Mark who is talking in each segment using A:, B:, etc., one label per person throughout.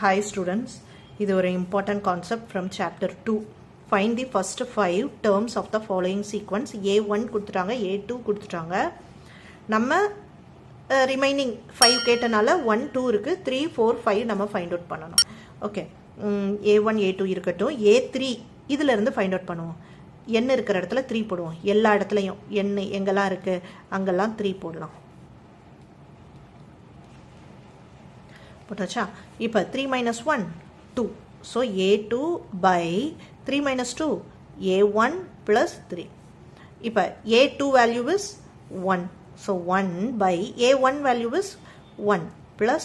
A: Hi students, இது ஒரு important concept from chapter 2. Find the first 5 terms of the following sequence. A1 கொடுத்துட்டாங்க, A2 கொடுத்துட்டாங்க. நம்ம remaining 5 கேட்டனால 1, 2 இருக்கு, 3, 4, 5 நம்ம find out பண்ணணும். Okay, A1, A2 இருக்கட்டும். A3 இதுல இருந்து find out பண்ணுவோம். n இருக்கிற இடத்துல 3 போடுவோம். எல்லா இடத்துலையும் n எங்கெல்லாம் இருக்கு அங்கெல்லாம் 3 போடலாம். போட்டாச்சா? இப்போ 3 minus 1 2. So A2 by 3 minus 2 A1 plus 3. இப்போ A2 value is 1. So 1 by A1 value is 1 plus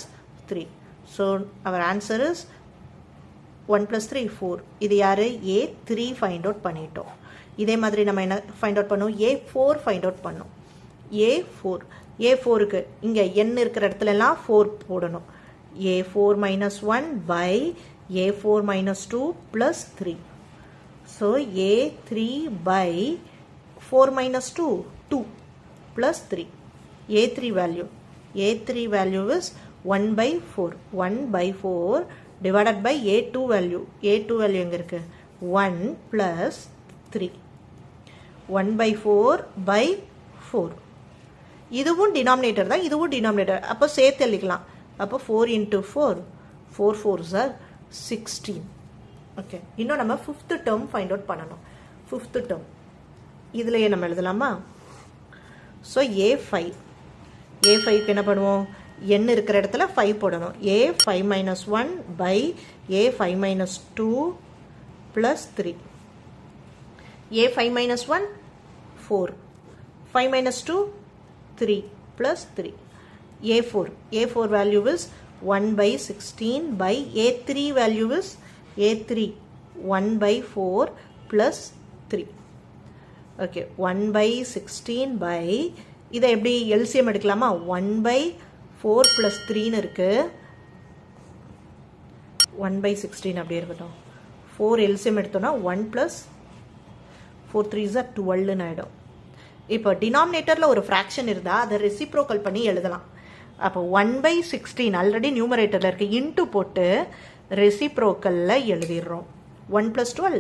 A: 3. So our answer is 1 plus 3 4. இது யாரு? A3 find out பண்ணிட்டோம். இதே மாதிரி நம்ம என்ன find out பண்ணுவோம்? A4 find out பண்ணோம். A4க்கு இங்க n இருக்கிற இடத்துல எல்லாம் 4 போடணும். A4 minus 1 by A4 minus 2 plus 3. So A3 by 4 minus 2, 2 plus 3. A3 value is 1 by 4. 1 by 4 divided by A2 value. A2 value எங்க இருக்கு? 1 plus 3. 1 by 4 by 4. இதுவும் denominator தான், இதுவும் denominator. அப்போ சேர்த்து எழுதிக்கலாம். அப்போ 4 into 4, 4 4s are 16. ஓகே, இன்னும் நம்ம 5th term find out பண்ணணும். 5th term இதுலயே நம்ம எழுதலாமா? ஸோ A5க்கு என்ன பண்ணுவோம்? n இருக்கிற இடத்துல 5 போடணும். A5 minus 1 by A5 minus 2 plus 3. A5 minus 1 4, 5 minus 2 3 plus 3. A4 value is 1 by 16 by A3 value is A3 1 by 4 plus 3. Okay, 1 by 16 by இதை எப்படி LCM எடுக்கலாமா? 1 by 4 plus 3 இருக்கு. 1 by 16 அப்படியே இருக்கட்டும். 4 LCM எடுத்தோம்னா 1 plus 4 3s are 12 ஆயிடும். இப்போ டினாமினேட்டர்ல ஒரு ஃப்ராக்ஷன் இருந்தா அதை ரெசிப்ரோக்கல் பண்ணி எழுதலாம். அப்போ 1 by 16 ஆல்ரெடி நியூமரேட்டர்ல இருக்கு, இன்ட்டு போட்டு ரெசிப்ரோக்கல்ல எழுதிடுறோம். 1 plus 12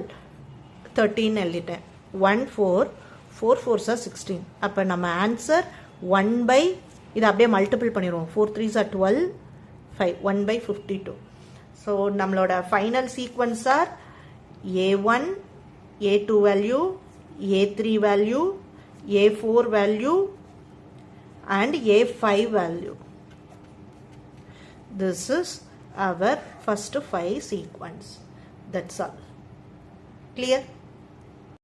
A: 13 எழுதிட்டேன். 1 4 4 4s are 16. அப்போ நம்ம ஆன்சர் 1 by இதை அப்படியே மல்டிபிள் பண்ணிடுவோம். 4 3s are 12 5 1 by 52. ஸோ நம்மளோட final sequence are A1 A2 value, A3 value, A4 value and A5 value. This is our first 5 sequence. That's all. Clear?